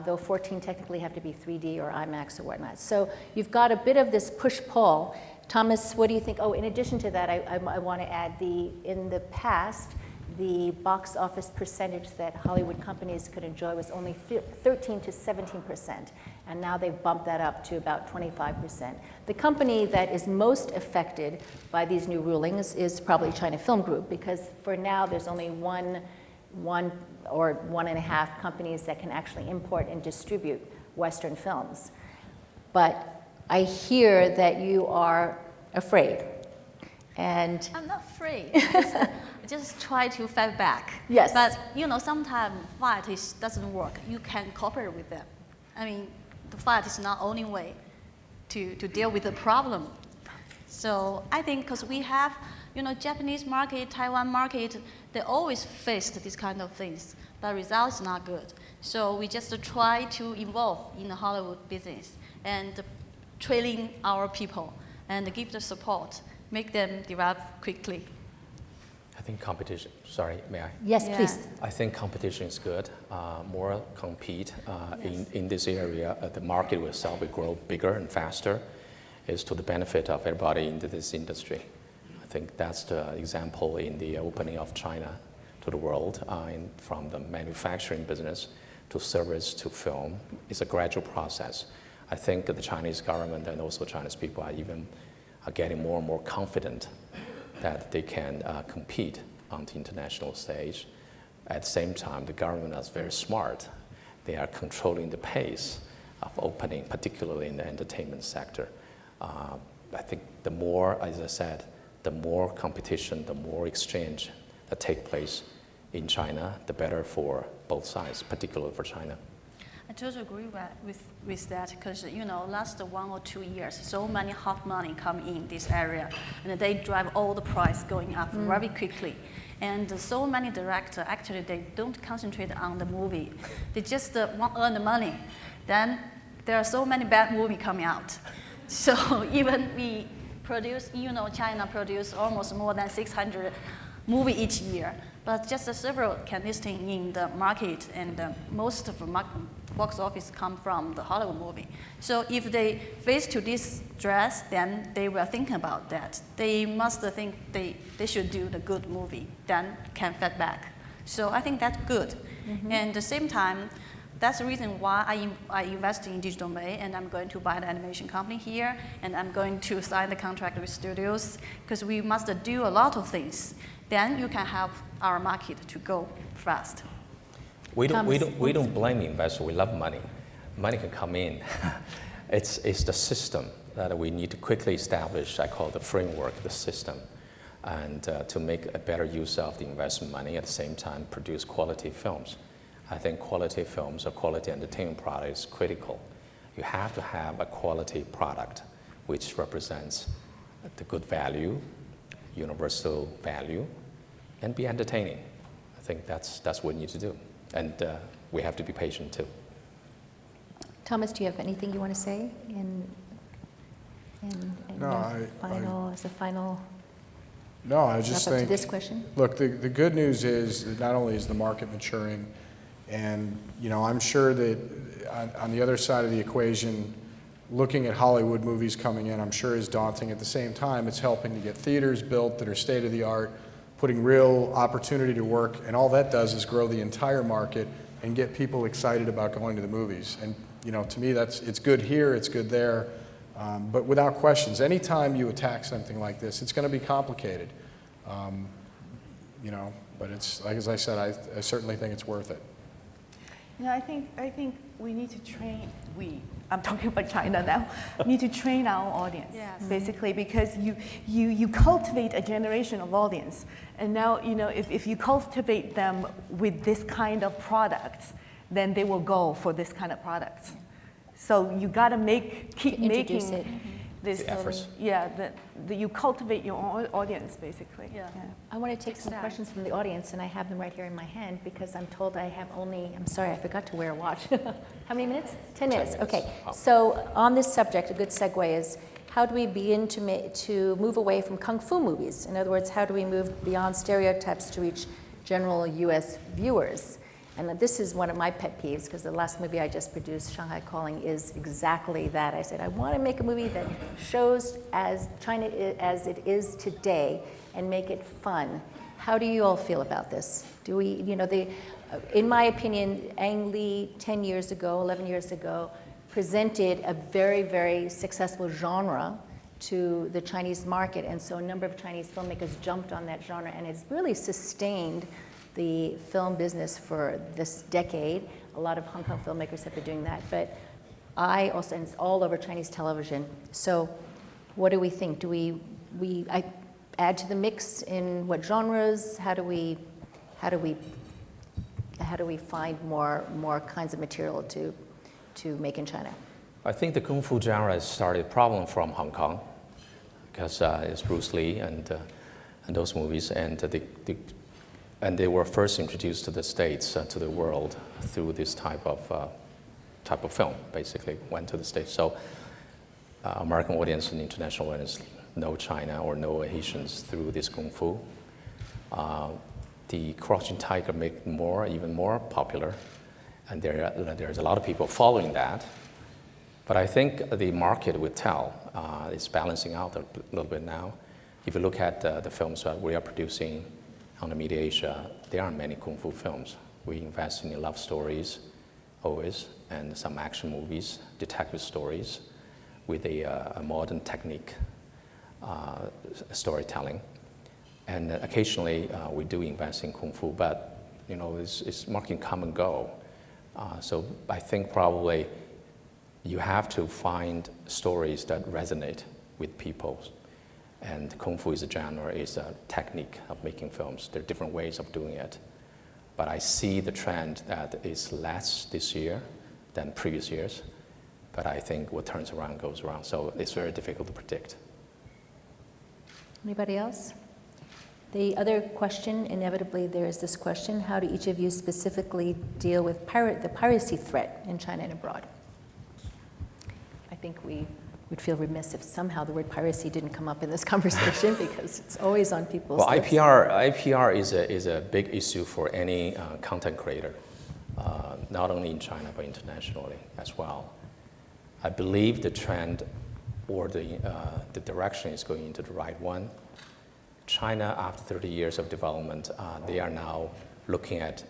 Speaker 1: though 14 technically have to be 3D or IMAX or whatnot. So you've got a bit of this push-pull. Thomas, what do you think? Oh, in addition to that, I want to add in the past, the box office percentage that Hollywood companies could enjoy was only 13 to 17%, and now they've bumped that up to about 25%. The company that is most affected by these new rulings is probably China Film Group, because for now there's only one or 1.5 companies that can actually import and distribute Western films. But I hear that you are afraid. And
Speaker 5: I'm not afraid. Just try to fight back.
Speaker 1: Yes.
Speaker 5: But sometimes fight doesn't work. You can cooperate with them. I mean, the fight is not only way to deal with the problem. So I think because we have, Japanese market, Taiwan market, they always faced these kind of things, but results not good. So we just try to involve in the Hollywood business and training our people and give the support, make them develop quickly.
Speaker 4: I think competition, sorry, may I?
Speaker 1: yes,
Speaker 5: Yeah.
Speaker 1: please.
Speaker 4: I think competition is good. More compete
Speaker 5: Yes.
Speaker 4: in this area. The market itself will grow bigger and faster. Is to the benefit of everybody in this industry. I think that's the example in the opening of China to the world, from the manufacturing business to service to film. It's a gradual process. I think the Chinese government and also Chinese people are getting more and more confident that they can compete on the international stage. At the same time, the government is very smart. They are controlling the pace of opening, particularly in the entertainment sector. I think the more, as I said, the more competition, the more exchange that take place in China, the better for both sides, particularly for China.
Speaker 5: I totally agree with that because, last 1 or 2 years, so many hot money come in this area and they drive all the price going up very quickly. And so many directors, actually, they don't concentrate on the movie. They just want to earn the money. Then there are so many bad movies coming out. So even we produce, China produce almost more than 600 movies each year. But just several can listing in the market, and most of the box office come from the Hollywood movie. So if they face to this stress, then they will think about that. They must think they should do the good movie, then can fight back. So I think that's good. And at the same time, that's the reason why I invest in Digital May, and I'm going to buy the animation company here, and I'm going to sign the contract with studios, because we must do a lot of things. Then you can help our market to go fast.
Speaker 4: We don't blame investors. We love money. Money can come in. It's the system that we need to quickly establish. I call the framework, the system, and to make a better use of the investment money at the same time produce quality films. I think quality films or quality entertainment product is critical. You have to have a quality product which represents the good value, universal value, and be entertaining. I think that's what we need to do. And we have to be patient too.
Speaker 1: Thomas, do you have anything you want to say as a final
Speaker 2: No, I just
Speaker 1: wrap up
Speaker 2: think,
Speaker 1: to this question?
Speaker 2: look, the good news is that not only is the market maturing, and I'm sure that on the other side of the equation, looking at Hollywood movies coming in, I'm sure is daunting. At the same time, it's helping to get theaters built that are state of the art, putting real opportunity to work, and all that does is grow the entire market and get people excited about going to the movies. And to me, it's good here, it's good there, but without questions, anytime you attack something like this, it's going to be complicated. But it's like, as I said, I certainly think it's worth it.
Speaker 3: I think we need to train. I'm talking about China now. Need to train our audience, basically, because you cultivate a generation of audience, and now if you cultivate them with this kind of products, then they will go for this kind of products. So you got to keep making
Speaker 1: it.
Speaker 3: this.
Speaker 4: efforts.
Speaker 3: You cultivate your own audience, basically.
Speaker 5: Yeah.
Speaker 1: I want to take some questions from the audience, and I have them right here in my hand because I'm told I have only, I'm sorry, I forgot to wear a watch. How many minutes? 10 minutes.
Speaker 4: 10 minutes.
Speaker 1: Okay. So on this subject, a good segue is, how do we begin to move away from kung fu movies? In other words, how do we move beyond stereotypes to reach general US viewers? And this is one of my pet peeves, because the last movie I just produced, Shanghai Calling, is exactly that. I said, I want to make a movie that shows as China as it is today and make it fun. How do you all feel about this? Do we, you know, in my opinion, Ang Lee 10 years ago, 11 years ago, presented a very, very successful genre to the Chinese market. And so a number of Chinese filmmakers jumped on that genre, and it's really sustained the film business for this decade. A lot of Hong Kong filmmakers have been doing that, but I also, and it's all over Chinese television. So what do we think? Do we add to the mix in what genres? How do we find more kinds of material to make in China?
Speaker 4: I think the Kung Fu genre has started problem from Hong Kong, because it's Bruce Lee and those movies, and they were first introduced to the States, to the world, through this type of film. Basically, went to the States. So, American audience and international audience know China or know Asians through this Kung Fu. The Crouching Tiger made even more popular, and there's a lot of people following that. But I think the market with Tull is balancing out a little bit now. If you look at the films that we are producing on the Media Asia, there are many Kung Fu films. We invest in love stories, always, and some action movies, detective stories, with a modern technique, storytelling. And occasionally, we do invest in Kung Fu, but you know, it's marketing come and go. So I think probably you have to find stories that resonate with people. And Kung Fu is a genre, is a technique of making films. There are different ways of doing it. But I see the trend that is less this year than previous years. But I think what turns around goes around. So it's very difficult to predict.
Speaker 1: Anybody else? The other question, inevitably there is this question: how do each of you specifically deal with the piracy threat in China and abroad? I think we would feel remiss if somehow the word piracy didn't come up in this conversation, because it's always on people's lips.
Speaker 4: IPR is a big issue for any content creator, not only in China but internationally as well. I believe the trend or the direction is going into the right one. China, after 30 years of development, they are now looking at,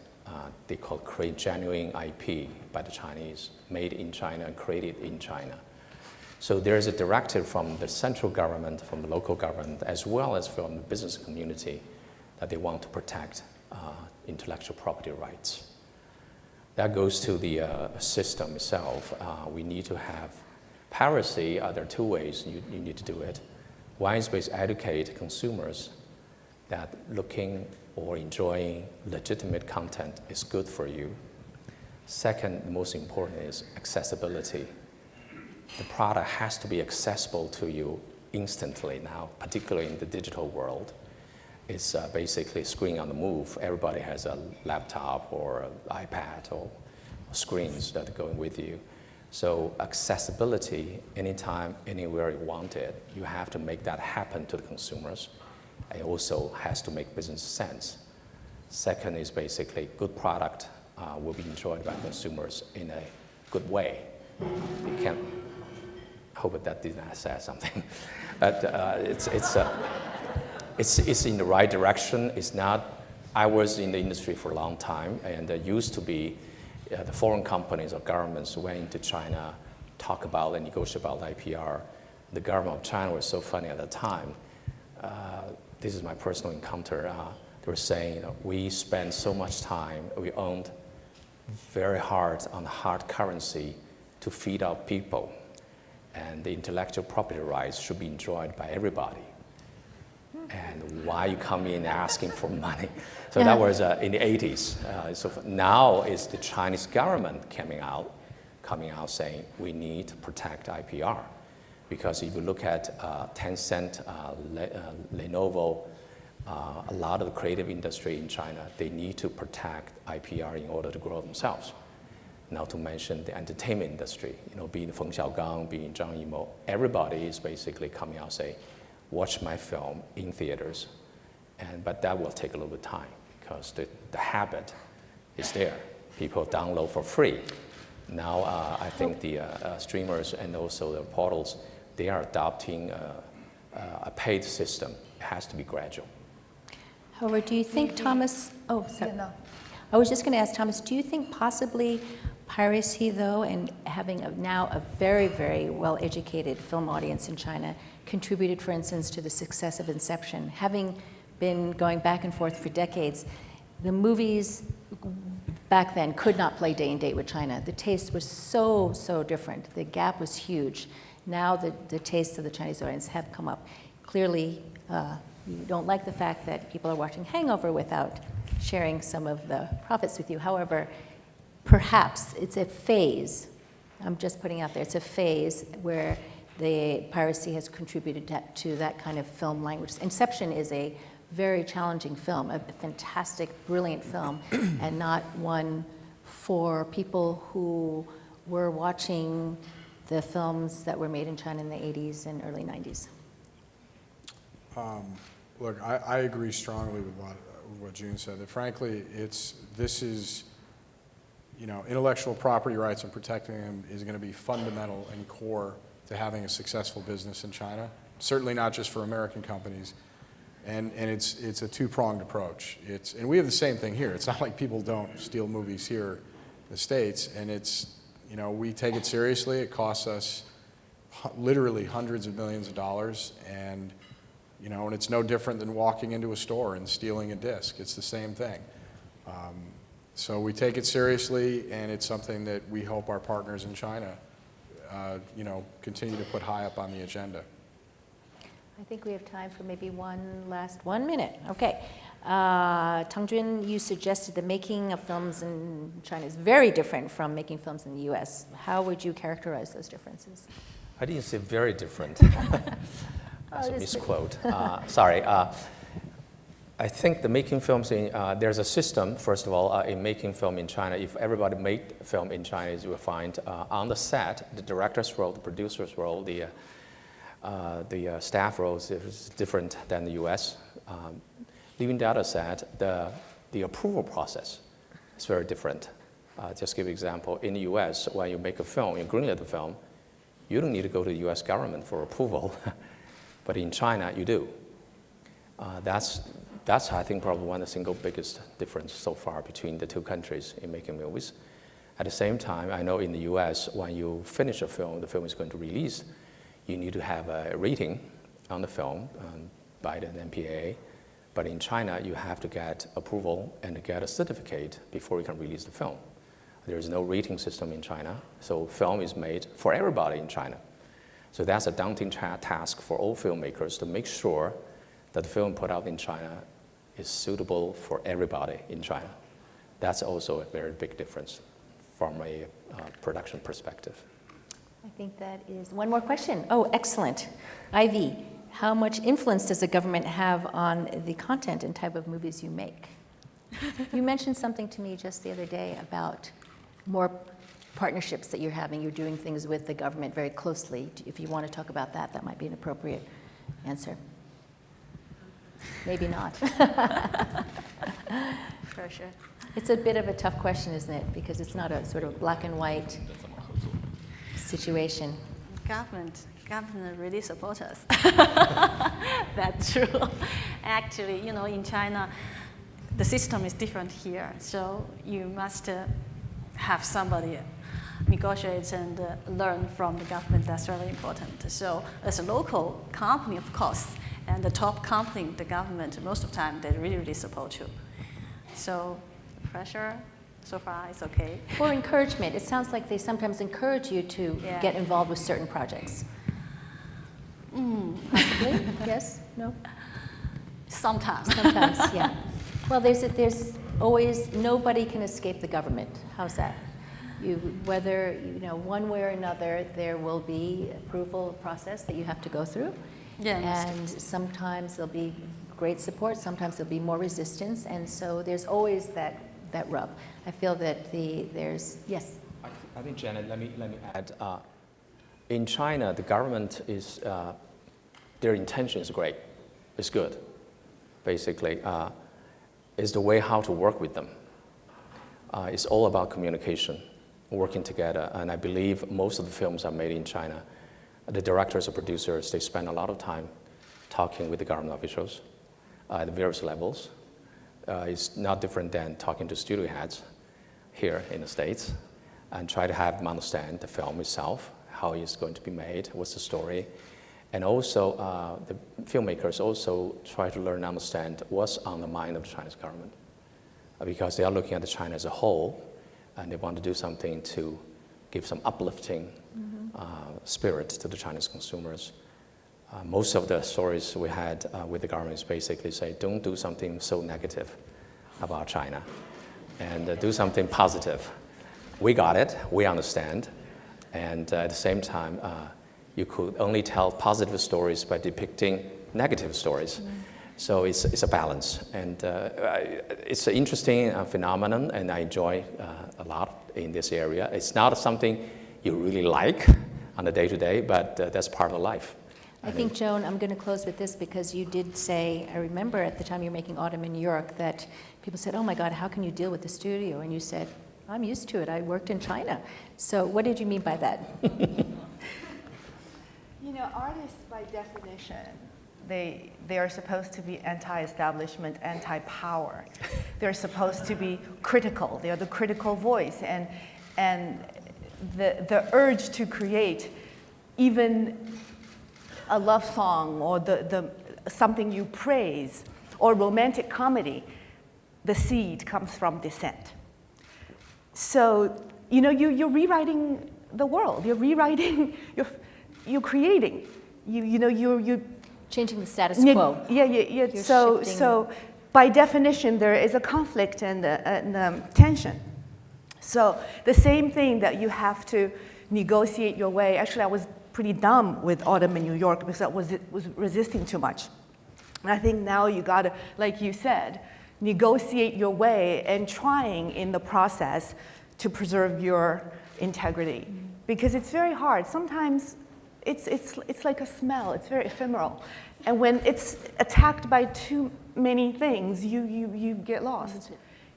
Speaker 4: they call create genuine IP by the Chinese, made in China, created in China. So there is a directive from the central government, from the local government, as well as from the business community, that they want to protect intellectual property rights. That goes to the system itself. We need to have piracy. There are two ways you need to do it. One is basically educate consumers that looking or enjoying legitimate content is good for you. Second, the most important is accessibility. The product has to be accessible to you instantly now, particularly in the digital world. It's basically screen on the move. Everybody has a laptop or an iPad or screens that are going with you. So accessibility, anytime, anywhere you want it, you have to make that happen to the consumers. It also has to make business sense. Second is basically good product will be enjoyed by consumers in a good way. You can't, I hope that did not say something, but it's in the right direction. It's not, I was in the industry for a long time, and there used to be the foreign companies or governments went into China, talk about and negotiate about IPR. The government of China was so funny at the time. This is my personal encounter. They were saying, you know, we spend so much time, we owned very hard on hard currency to feed our people, and the intellectual property rights should be enjoyed by everybody. And why you come in asking for money? So that was in the 80s. So now it's the Chinese government coming out saying we need to protect IPR. Because if you look at Tencent, Lenovo, a lot of the creative industry in China, they need to protect IPR in order to grow themselves. not to mention the entertainment industry, being Feng Xiaogang, being Zhang Yimou, everybody is basically coming out and saying, watch my film in theaters. But that will take a little bit of time because the habit is there. People download for free. Now I think the streamers and also the portals, they are adopting a paid system. It has to be gradual.
Speaker 1: However, do you think, Thomas, oh, sorry.
Speaker 3: Yeah, no.
Speaker 1: I was just going to ask Thomas, do you think possibly piracy, though, and having now a very, very well-educated film audience in China contributed, for instance, to the success of Inception? Having been going back and forth for decades, the movies back then could not play day and date with China. The taste was so, so different. The gap was huge. Now the tastes of the Chinese audience have come up. Clearly, you don't like the fact that people are watching Hangover without sharing some of the profits with you. However, perhaps it's a phase. I'm just putting out there, it's a phase where the piracy has contributed to that kind of film language. Inception is a very challenging film, a fantastic, brilliant film, and not one for people who were watching the films that were made in China in the 80s and early 90s.
Speaker 2: Look, I agree strongly with what June said, that frankly, this is, intellectual property rights and protecting them is going to be fundamental and core to having a successful business in China. Certainly not just for American companies. And it's a two-pronged approach. And we have the same thing here. It's not like people don't steal movies here in the States. And we take it seriously. It costs us literally hundreds of millions of dollars. And it's no different than walking into a store and stealing a disc. It's the same thing. So we take it seriously, and it's something that we hope our partners in China, continue to put high up on the agenda.
Speaker 1: I think we have time for maybe one last 1 minute. Okay. Tang Jun, you suggested the making of films in China is very different from making films in the US. How would you characterize those differences?
Speaker 4: I didn't say very different. That's a misquote. Sorry. I think the making films there's a system, first of all, in making film in China. If everybody made film in China, you will find on the set, the director's role, the producer's role, the staff roles is different than the US. Leaving that aside, the approval process is very different. Just give an example. In the US, when you make a film, you greenlight the film, you don't need to go to the US government for approval. But in China, you do. That's, I think, probably one of the single biggest difference so far between the two countries in making movies. At the same time, I know in the US, when you finish a film, the film is going to release, you need to have a rating on the film by the MPAA. But in China, you have to get approval and get a certificate before you can release the film. There is no rating system in China, so film is made for everybody in China. So that's a daunting task for all filmmakers to make sure that the film put out in China is suitable for everybody in China. That's also a very big difference from a production perspective.
Speaker 1: I think that is one more question. Oh, excellent. Ivy, how much influence does the government have on the content and type of movies you make? You mentioned something to me just the other day about more partnerships that you're having. You're doing things with the government very closely. If you want to talk about that, that might be an appropriate answer. Maybe not.
Speaker 5: For sure.
Speaker 1: It's a bit of a tough question, isn't it? Because it's not a sort of black and white situation.
Speaker 5: Government really supports us. That's true. Actually, in China, the system is different here. So you must have somebody negotiate and learn from the government. That's really important. So as a local company, of course, and the top company, the government, most of the time, they really support you. So pressure, so far, it's okay.
Speaker 1: Or encouragement. It sounds like they sometimes encourage you to get involved with certain projects. Possibly? Yes? No?
Speaker 5: Sometimes.
Speaker 1: Sometimes, yeah. Well, there's always, nobody can escape the government. How's that? Whether, one way or another, there will be approval process that you have to go through.
Speaker 5: Yes.
Speaker 1: And sometimes there'll be great support, sometimes there'll be more resistance, and so there's always that rub. I feel that yes?
Speaker 4: I think, Janet, let me add. In China, the government is, their intention is great. It's good. Basically, it's the way how to work with them. It's all about communication, working together. And I believe most of the films are made in China. The directors or producers, they spend a lot of time talking with the government officials at the various levels. It's not different than talking to studio heads here in the States and try to have them understand the film itself, how it's going to be made, what's the story. And also, the filmmakers also try to learn and understand what's on the mind of the Chinese government. Because they are looking at China as a whole, and they want to do something to give some uplifting spirit to the Chinese consumers. Most of the stories we had with the government is basically say, don't do something so negative about China, and do something positive. We got it, we understand, and at the same time, you could only tell positive stories by depicting negative stories. So it's a balance, and it's an interesting phenomenon, and I enjoy a lot in this area. It's not something you really like on a day-to-day, but that's part of life.
Speaker 1: I think, Joan, I'm going to close with this because you did say, I remember at the time you were making Autumn in New York, that people said, oh my God, how can you deal with the studio? And you said, I'm used to it, I worked in China. So what did you mean by that?
Speaker 3: You know, artists by definition, they are supposed to be anti-establishment, anti-power. They're supposed to be critical. They are the critical voice. And the urge to create even a love song or something you praise or romantic comedy, the seed comes from dissent. So, you know, you're rewriting the world. You're rewriting, you're creating. You're
Speaker 1: Changing the status quo.
Speaker 3: Yeah. So by definition, there is a conflict and tension. So the same thing that you have to negotiate your way. Actually, I was pretty dumb with Autumn in New York because I was resisting too much. And I think now you gotta, like you said, negotiate your way and trying in the process to preserve your integrity. Because it's very hard. Sometimes it's like a smell, it's very ephemeral. And when it's attacked by too many things, you get lost.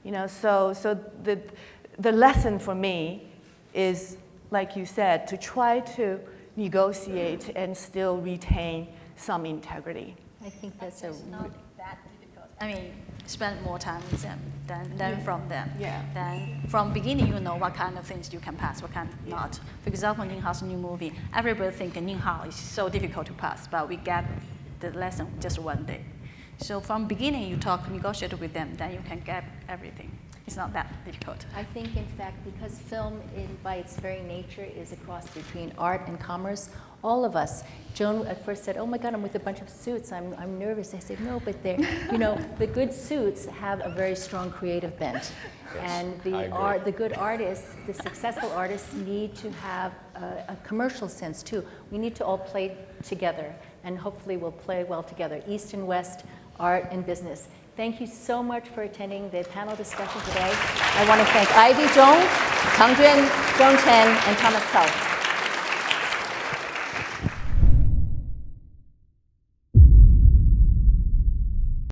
Speaker 3: You know, so the lesson for me is, like you said, to try to negotiate and still retain some integrity.
Speaker 1: I think that's
Speaker 5: It's not that difficult. I mean, spend more time with them than from them.
Speaker 3: Yeah.
Speaker 5: Then from beginning, you know what kind of things you can pass, what kind not. For example, Ning Hao's new movie, everybody thinks Ning Hao is so difficult to pass, but we get the lesson just one day. So from beginning, you talk, negotiate with them, then you can get everything. It's not that difficult.
Speaker 1: I think, in fact, because film, by its very nature, is a cross between art and commerce, all of us. Joan at first said, oh my God, I'm with a bunch of suits, I'm nervous. I said, no, but they're, you know, the good suits have a very strong creative bent.
Speaker 4: Yes,
Speaker 1: And the good artists, the successful artists need to have a commercial sense too. We need to all play together, and hopefully we'll play well together, East and West, art and business. Thank you so much for attending the panel discussion today. I want to thank Ivy Zhong, Tang Joan, Chen, and Thomas Tull.